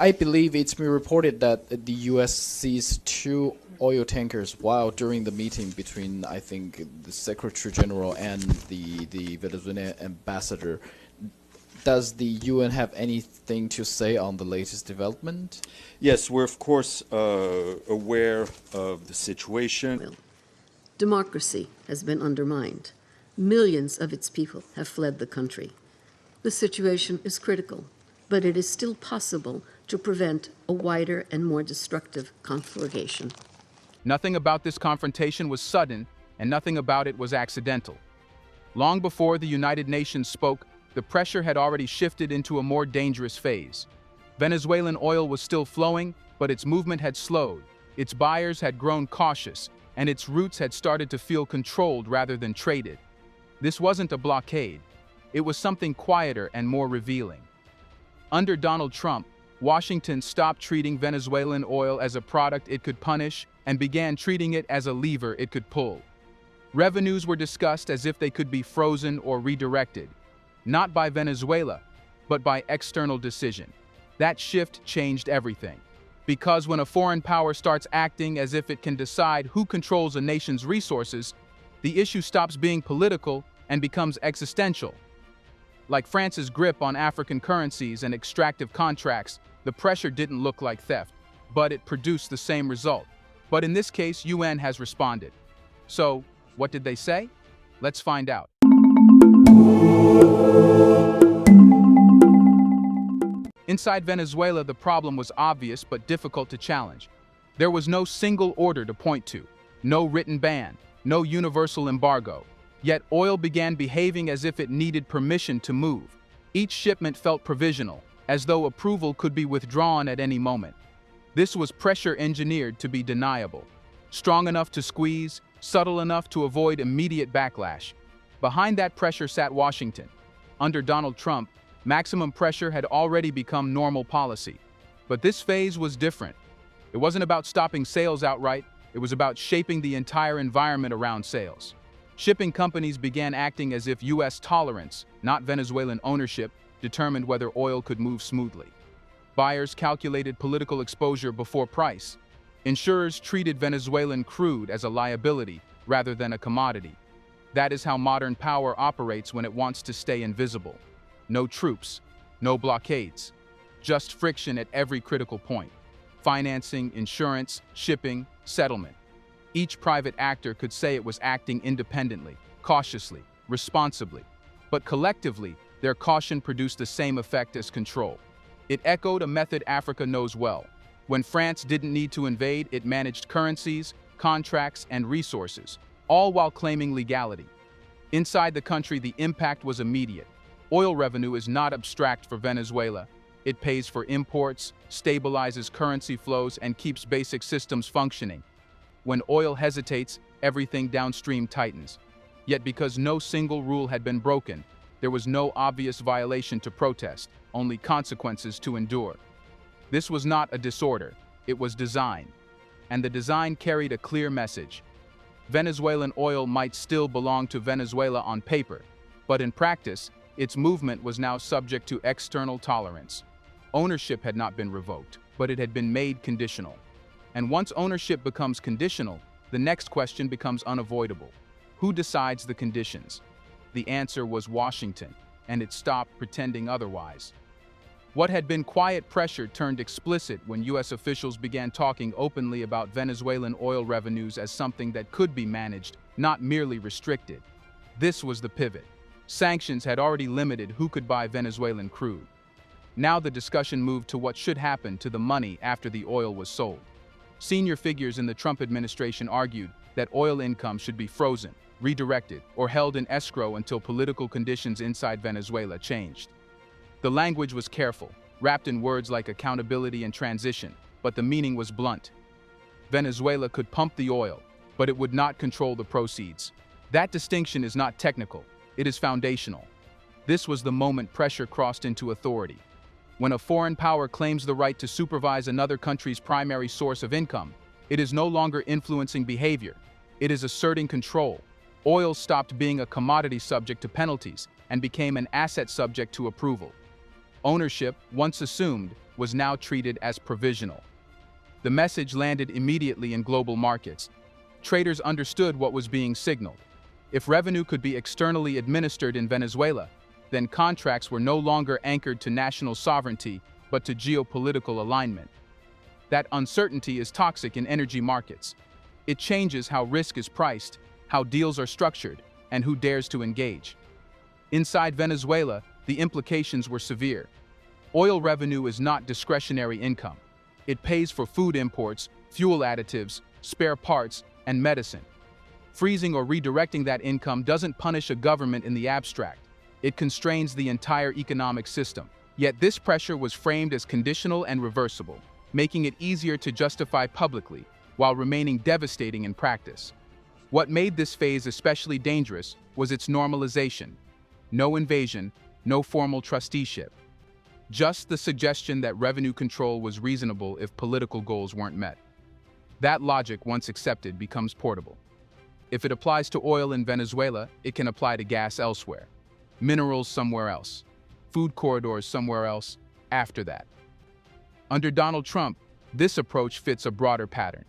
I believe it's been reported that the U.S. seized two oil tankers while during the meeting between, I think, the Secretary General and the Venezuelan ambassador. Does the UN have anything to say on the latest development? Yes, we're of course aware of the situation. Democracy has been undermined. Millions of its people have fled the country. The situation is critical, but it is still possible to prevent a wider and more destructive conflagration. Nothing about this confrontation was sudden, and nothing about it was accidental. Long before the United Nations spoke, the pressure had already shifted into a more dangerous phase. Venezuelan oil was still flowing, but its movement had slowed. Its buyers had grown cautious, and its routes had started to feel controlled rather than traded. This wasn't a blockade. It was something quieter and more revealing. Under Donald Trump, Washington stopped treating Venezuelan oil as a product it could punish and began treating it as a lever it could pull. Revenues were discussed as if they could be frozen or redirected, not by Venezuela, but by external decision. That shift changed everything. Because when a foreign power starts acting as if it can decide who controls a nation's resources, the issue stops being political and becomes existential. Like France's grip on African currencies and extractive contracts, the pressure didn't look like theft, but it produced the same result. But in this case, UN has responded. So, what did they say? Let's find out. Inside Venezuela, the problem was obvious but difficult to challenge. There was no single order to point to, no written ban, no universal embargo. Yet oil began behaving as if it needed permission to move. Each shipment felt provisional, as though approval could be withdrawn at any moment. This was pressure engineered to be deniable, strong enough to squeeze, subtle enough to avoid immediate backlash. Behind that pressure sat Washington. Under Donald Trump, maximum pressure had already become normal policy. But this phase was different. It wasn't about stopping sales outright, it was about shaping the entire environment around sales. Shipping companies began acting as if U.S. tolerance, not Venezuelan ownership, determined whether oil could move smoothly. Buyers calculated political exposure before price. Insurers treated Venezuelan crude as a liability rather than a commodity. That is how modern power operates when it wants to stay invisible. No troops, no blockades, just friction at every critical point. Financing, insurance, shipping, settlement. Each private actor could say it was acting independently, cautiously, responsibly. But collectively, their caution produced the same effect as control. It echoed a method Africa knows well. When France didn't need to invade, it managed currencies, contracts, and resources, all while claiming legality. Inside the country, the impact was immediate. Oil revenue is not abstract for Venezuela. It pays for imports, stabilizes currency flows, and keeps basic systems functioning. When oil hesitates, everything downstream tightens. Yet because no single rule had been broken, there was no obvious violation to protest, only consequences to endure. This was not a disorder, it was design. And the design carried a clear message. Venezuelan oil might still belong to Venezuela on paper, but in practice, its movement was now subject to external tolerance. Ownership had not been revoked, but it had been made conditional. And once ownership becomes conditional, the next question becomes unavoidable. Who decides the conditions? The answer was Washington, and it stopped pretending otherwise. What had been quiet pressure turned explicit when U.S. officials began talking openly about Venezuelan oil revenues as something that could be managed, not merely restricted. This was the pivot. Sanctions had already limited who could buy Venezuelan crude. Now the discussion moved to what should happen to the money after the oil was sold. Senior figures in the Trump administration argued that oil income should be frozen, redirected, or held in escrow until political conditions inside Venezuela changed. The language was careful, wrapped in words like accountability and transition, but the meaning was blunt. Venezuela could pump the oil, but it would not control the proceeds. That distinction is not technical, it is foundational. This was the moment pressure crossed into authority. When a foreign power claims the right to supervise another country's primary source of income, it is no longer influencing behavior, it is asserting control. Oil stopped being a commodity subject to penalties and became an asset subject to approval. Ownership, once assumed, was now treated as provisional. The message landed immediately in global markets. Traders understood what was being signaled. If revenue could be externally administered in Venezuela, then contracts were no longer anchored to national sovereignty, but to geopolitical alignment. That uncertainty is toxic in energy markets. It changes how risk is priced, how deals are structured, and who dares to engage. Inside Venezuela, the implications were severe. Oil revenue is not discretionary income. It pays for food imports, fuel additives, spare parts, and medicine. Freezing or redirecting that income doesn't punish a government in the abstract. It constrains the entire economic system. Yet this pressure was framed as conditional and reversible, making it easier to justify publicly, while remaining devastating in practice. What made this phase especially dangerous was its normalization. No invasion, no formal trusteeship. Just the suggestion that revenue control was reasonable if political goals weren't met. That logic, once accepted, becomes portable. If it applies to oil in Venezuela, it can apply to gas elsewhere, minerals somewhere else, food corridors somewhere else after that. Under Donald Trump, this approach fits a broader pattern,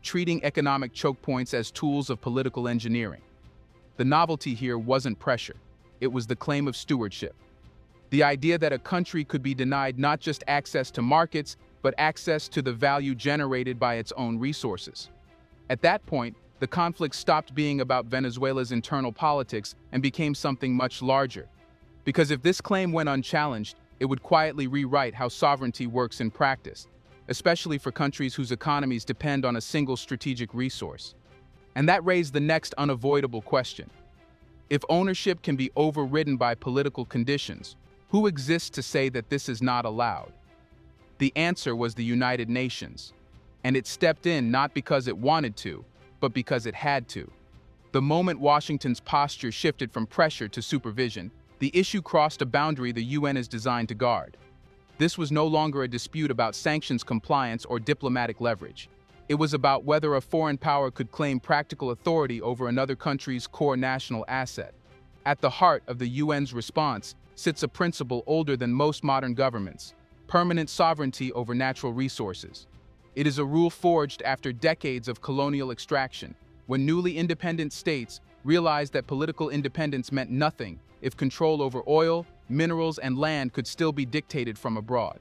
treating economic choke points as tools of political engineering. The novelty here wasn't pressure, it was the claim of stewardship. The idea that a country could be denied not just access to markets, but access to the value generated by its own resources. At that point, the conflict stopped being about Venezuela's internal politics and became something much larger. Because if this claim went unchallenged, it would quietly rewrite how sovereignty works in practice, especially for countries whose economies depend on a single strategic resource. And that raised the next unavoidable question. If ownership can be overridden by political conditions, who exists to say that this is not allowed? The answer was the United Nations, and it stepped in not because it wanted to, but because it had to. The moment Washington's posture shifted from pressure to supervision, the issue crossed a boundary the UN is designed to guard. This was no longer a dispute about sanctions compliance or diplomatic leverage. It was about whether a foreign power could claim practical authority over another country's core national asset. At the heart of the UN's response sits a principle older than most modern governments: permanent sovereignty over natural resources. It is a rule forged after decades of colonial extraction, when newly independent states realized that political independence meant nothing if control over oil, minerals, and land could still be dictated from abroad.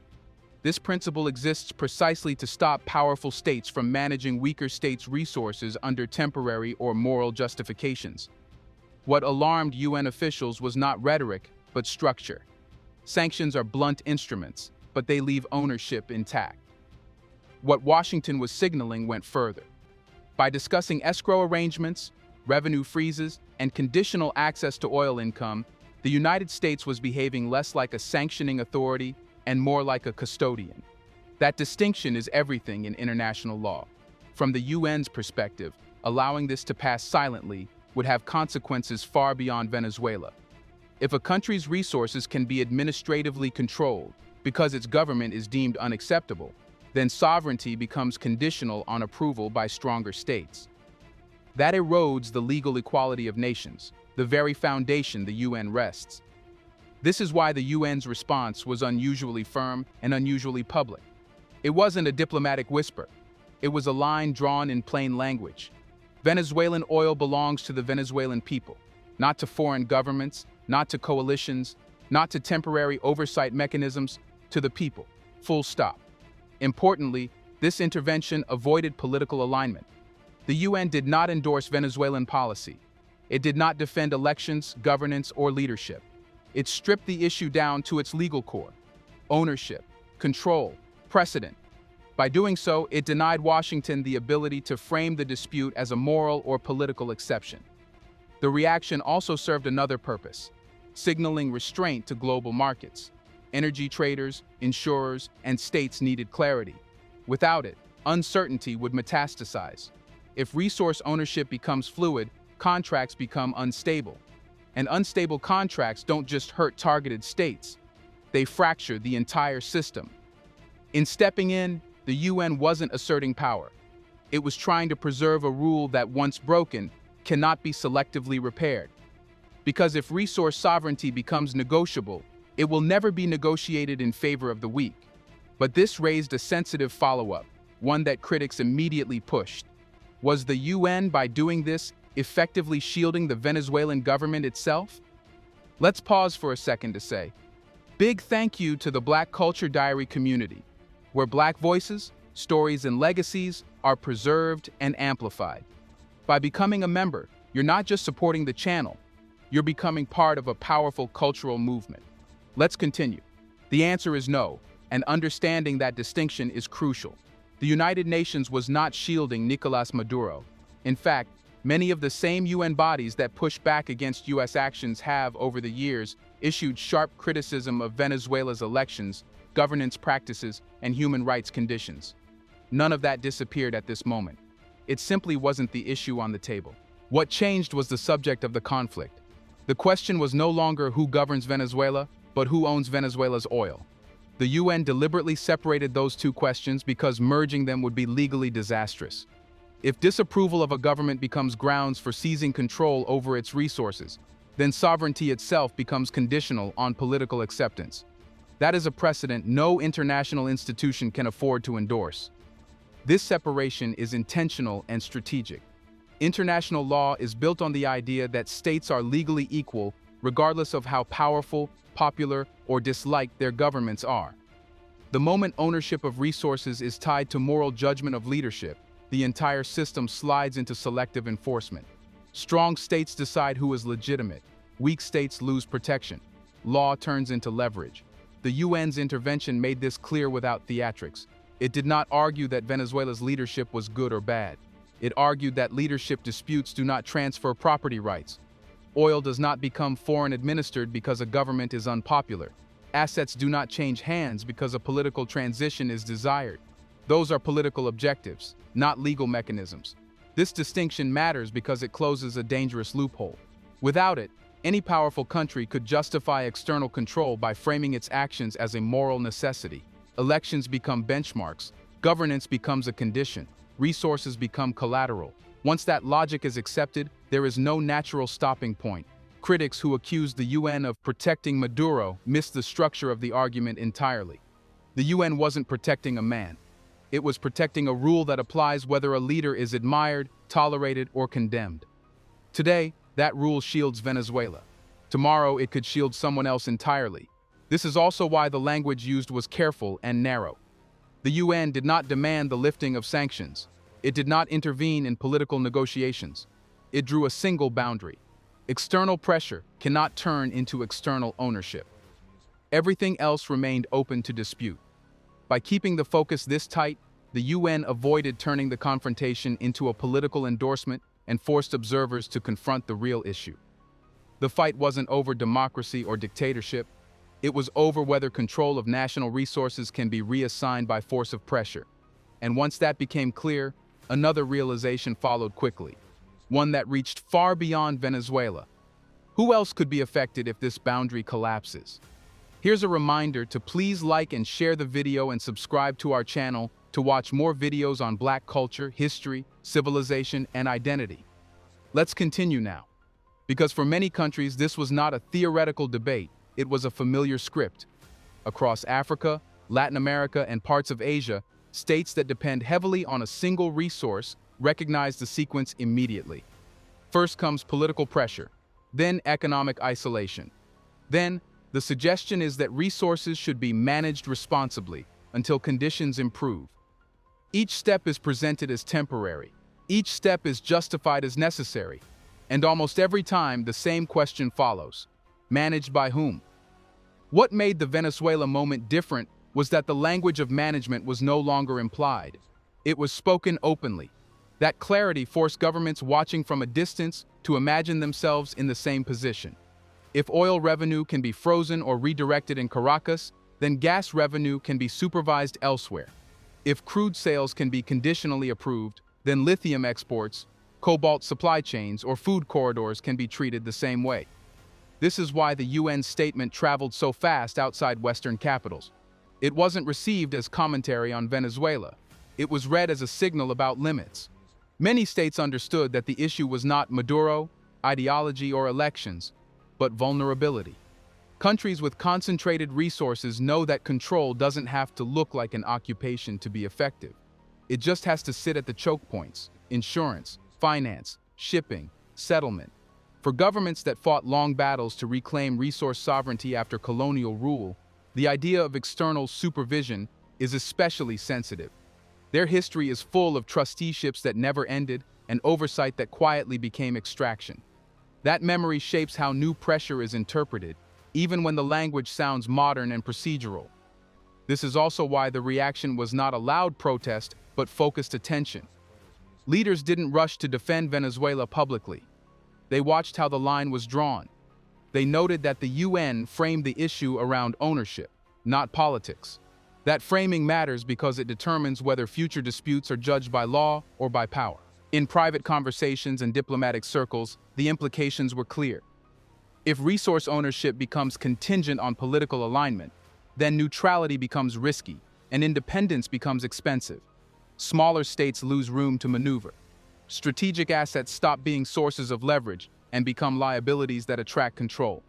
This principle exists precisely to stop powerful states from managing weaker states' resources under temporary or moral justifications. What alarmed UN officials was not rhetoric, but structure. Sanctions are blunt instruments, but they leave ownership intact. What Washington was signaling went further. By discussing escrow arrangements, revenue freezes, and conditional access to oil income, the United States was behaving less like a sanctioning authority and more like a custodian. That distinction is everything in international law. From the UN's perspective, allowing this to pass silently would have consequences far beyond Venezuela. If a country's resources can be administratively controlled because its government is deemed unacceptable, then sovereignty becomes conditional on approval by stronger states. That erodes the legal equality of nations, the very foundation the UN rests. This is why the UN's response was unusually firm and unusually public. It wasn't a diplomatic whisper. It was a line drawn in plain language. Venezuelan oil belongs to the Venezuelan people, not to foreign governments, not to coalitions, not to temporary oversight mechanisms, to the people. Full stop. Importantly, this intervention avoided political alignment. The UN did not endorse Venezuelan policy. It did not defend elections, governance, or leadership. It stripped the issue down to its legal core: ownership, control, precedent. By doing so, it denied Washington the ability to frame the dispute as a moral or political exception. The reaction also served another purpose: signaling restraint to global markets. Energy traders, insurers, and states needed clarity. Without it, uncertainty would metastasize. If resource ownership becomes fluid, contracts become unstable. And unstable contracts don't just hurt targeted states, they fracture the entire system. In stepping in, the UN wasn't asserting power. It was trying to preserve a rule that, once broken, cannot be selectively repaired. Because if resource sovereignty becomes negotiable, it will never be negotiated in favor of the weak. But this raised a sensitive follow-up, one that critics immediately pushed. Was the UN, by doing this, effectively shielding the Venezuelan government itself? Let's pause for a second to say, big thank you to the Black Culture Diary community, where Black voices, stories, and legacies are preserved and amplified. By becoming a member, you're not just supporting the channel, you're becoming part of a powerful cultural movement. Let's continue. The answer is no, and understanding that distinction is crucial. The United Nations was not shielding Nicolás Maduro. In fact, many of the same UN bodies that push back against US actions have, over the years, issued sharp criticism of Venezuela's elections, governance practices, and human rights conditions. None of that disappeared at this moment. It simply wasn't the issue on the table. What changed was the subject of the conflict. The question was no longer who governs Venezuela, but who owns Venezuela's oil. The UN deliberately separated those two questions because merging them would be legally disastrous. If disapproval of a government becomes grounds for seizing control over its resources, then sovereignty itself becomes conditional on political acceptance. That is a precedent no international institution can afford to endorse. This separation is intentional and strategic. International law is built on the idea that states are legally equal regardless of how powerful, popular, or disliked their governments are. The moment ownership of resources is tied to moral judgment of leadership, the entire system slides into selective enforcement. Strong states decide who is legitimate. Weak states lose protection. Law turns into leverage. The UN's intervention made this clear without theatrics. It did not argue that Venezuela's leadership was good or bad. It argued that leadership disputes do not transfer property rights. Oil does not become foreign administered because a government is unpopular. Assets do not change hands because a political transition is desired. Those are political objectives, not legal mechanisms. This distinction matters because it closes a dangerous loophole. Without it, any powerful country could justify external control by framing its actions as a moral necessity. Elections become benchmarks, governance becomes a condition, resources become collateral. Once that logic is accepted, there is no natural stopping point. Critics who accuse the UN of protecting Maduro miss the structure of the argument entirely. The UN wasn't protecting a man. It was protecting a rule that applies whether a leader is admired, tolerated, or condemned. Today, that rule shields Venezuela. Tomorrow, it could shield someone else entirely. This is also why the language used was careful and narrow. The UN did not demand the lifting of sanctions. It did not intervene in political negotiations. It drew a single boundary. External pressure cannot turn into external ownership. Everything else remained open to dispute. By keeping the focus this tight, the UN avoided turning the confrontation into a political endorsement and forced observers to confront the real issue. The fight wasn't over democracy or dictatorship. It was over whether control of national resources can be reassigned by force of pressure. And once that became clear, another realization followed quickly, one that reached far beyond Venezuela. Who else could be affected if this boundary collapses? Here's a reminder to please like and share the video and subscribe to our channel to watch more videos on Black culture, history, civilization, and identity. Let's continue now. Because for many countries, this was not a theoretical debate, it was a familiar script. Across Africa, Latin America, and parts of Asia, states that depend heavily on a single resource recognize the sequence immediately. First comes political pressure, then economic isolation. Then, the suggestion is that resources should be managed responsibly until conditions improve. Each step is presented as temporary. Each step is justified as necessary. And almost every time, the same question follows. Managed by whom? What made the Venezuela moment different was that the language of management was no longer implied. It was spoken openly. That clarity forced governments watching from a distance to imagine themselves in the same position. If oil revenue can be frozen or redirected in Caracas, then gas revenue can be supervised elsewhere. If crude sales can be conditionally approved, then lithium exports, cobalt supply chains, or food corridors can be treated the same way. This is why the UN statement traveled so fast outside Western capitals. It wasn't received as commentary on Venezuela. It was read as a signal about limits. Many states understood that the issue was not Maduro, ideology, or elections, but vulnerability. Countries with concentrated resources know that control doesn't have to look like an occupation to be effective. It just has to sit at the choke points: insurance, finance, shipping, settlement. For governments that fought long battles to reclaim resource sovereignty after colonial rule, the idea of external supervision is especially sensitive. Their history is full of trusteeships that never ended and oversight that quietly became extraction. That memory shapes how new pressure is interpreted, even when the language sounds modern and procedural. This is also why the reaction was not a loud protest, but focused attention. Leaders didn't rush to defend Venezuela publicly. They watched how the line was drawn. They noted that the UN framed the issue around ownership, not politics. That framing matters because it determines whether future disputes are judged by law or by power. In private conversations and diplomatic circles, the implications were clear. If resource ownership becomes contingent on political alignment, then neutrality becomes risky and independence becomes expensive. Smaller states lose room to maneuver. Strategic assets stop being sources of leverage and become liabilities that attract control.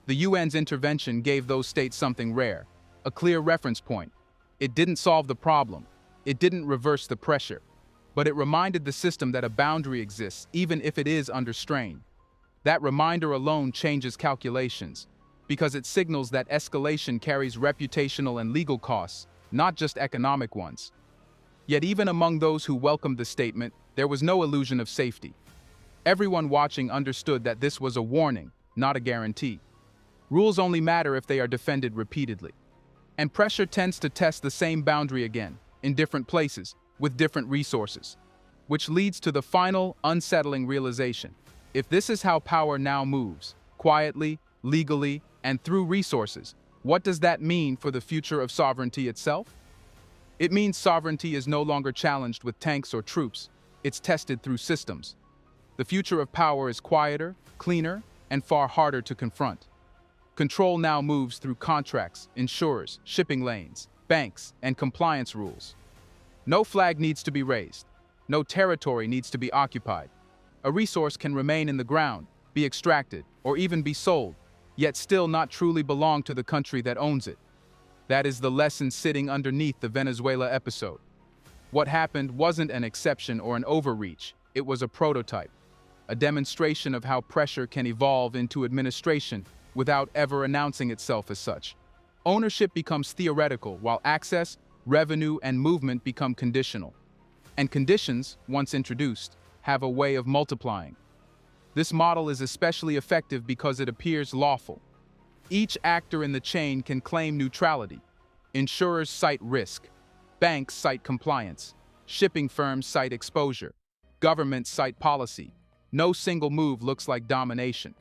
The UN's intervention gave those states something rare: a clear reference point. It didn't solve the problem. It didn't reverse the pressure. But it reminded the system that a boundary exists, even if it is under strain. That reminder alone changes calculations, because it signals that escalation carries reputational and legal costs, not just economic ones. Yet even among those who welcomed the statement, there was no illusion of safety. Everyone watching understood that this was a warning, not a guarantee. Rules only matter if they are defended repeatedly. And pressure tends to test the same boundary again, in different places, with different resources. Which leads to the final, unsettling realization. If this is how power now moves, quietly, legally, and through resources, what does that mean for the future of sovereignty itself? It means sovereignty is no longer challenged with tanks or troops. It's tested through systems. The future of power is quieter, cleaner, and far harder to confront. Control now moves through contracts, insurers, shipping lanes, banks, and compliance rules. No flag needs to be raised. No territory needs to be occupied. A resource can remain in the ground, be extracted, or even be sold, yet still not truly belong to the country that owns it. That is the lesson sitting underneath the Venezuela episode. What happened wasn't an exception or an overreach. It was a prototype, a demonstration of how pressure can evolve into administration without ever announcing itself as such. Ownership becomes theoretical, while access, revenue, and movement become conditional. And conditions, once introduced, have a way of multiplying. This model is especially effective because it appears lawful. Each actor in the chain can claim neutrality. Insurers cite risk. Banks cite compliance. Shipping firms cite exposure. Governments cite policy. No single move looks like domination.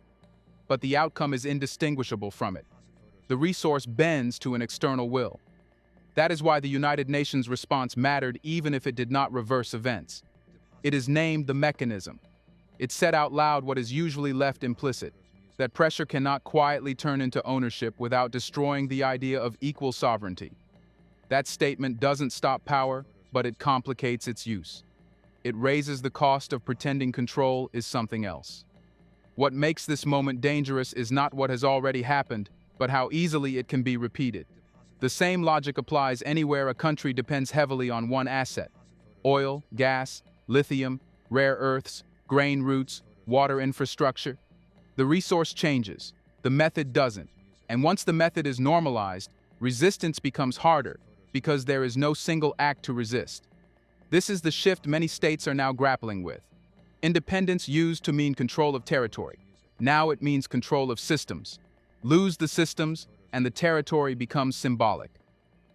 But the outcome is indistinguishable from it. The resource bends to an external will. That is why the United Nations response mattered even if it did not reverse events. It is named the mechanism. It said out loud what is usually left implicit, that pressure cannot quietly turn into ownership without destroying the idea of equal sovereignty. That statement doesn't stop power, but it complicates its use. It raises the cost of pretending control is something else. What makes this moment dangerous is not what has already happened, but how easily it can be repeated. The same logic applies anywhere a country depends heavily on one asset: oil, gas, lithium, rare earths, grain routes, water infrastructure. The resource changes, the method doesn't. And once the method is normalized, resistance becomes harder because there is no single act to resist. This is the shift many states are now grappling with. Independence used to mean control of territory. Now it means control of systems. Lose the systems, and the territory becomes symbolic.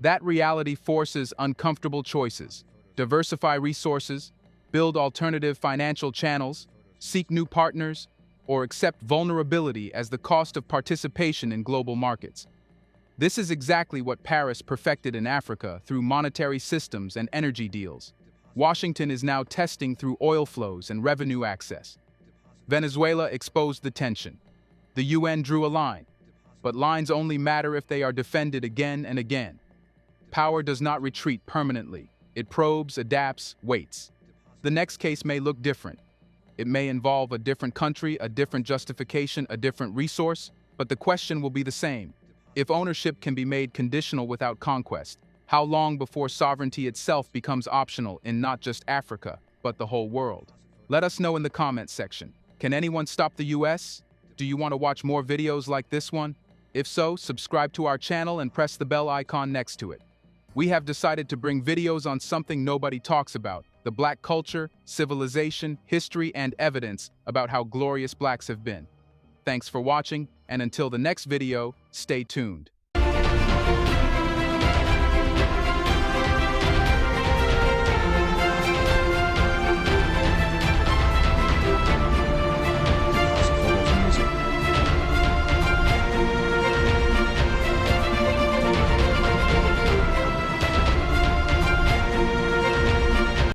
That reality forces uncomfortable choices: diversify resources, build alternative financial channels, seek new partners, or accept vulnerability as the cost of participation in global markets. This is exactly what Paris perfected in Africa through monetary systems and energy deals. Washington is now testing through oil flows and revenue access. Venezuela exposed the tension. The UN drew a line. But lines only matter if they are defended again and again. Power does not retreat permanently. It probes, adapts, waits. The next case may look different. It may involve a different country, a different justification, a different resource, But the question will be the same. If ownership can be made conditional without conquest, how long before sovereignty itself becomes optional in not just Africa, but the whole world? Let us know in the comments section. Can anyone stop the US? Do you want to watch more videos like this one? If so, subscribe to our channel and press the bell icon next to it. We have decided to bring videos on something nobody talks about: the Black culture, civilization, history, and evidence about how glorious Blacks have been. Thanks for watching, and until the next video, stay tuned.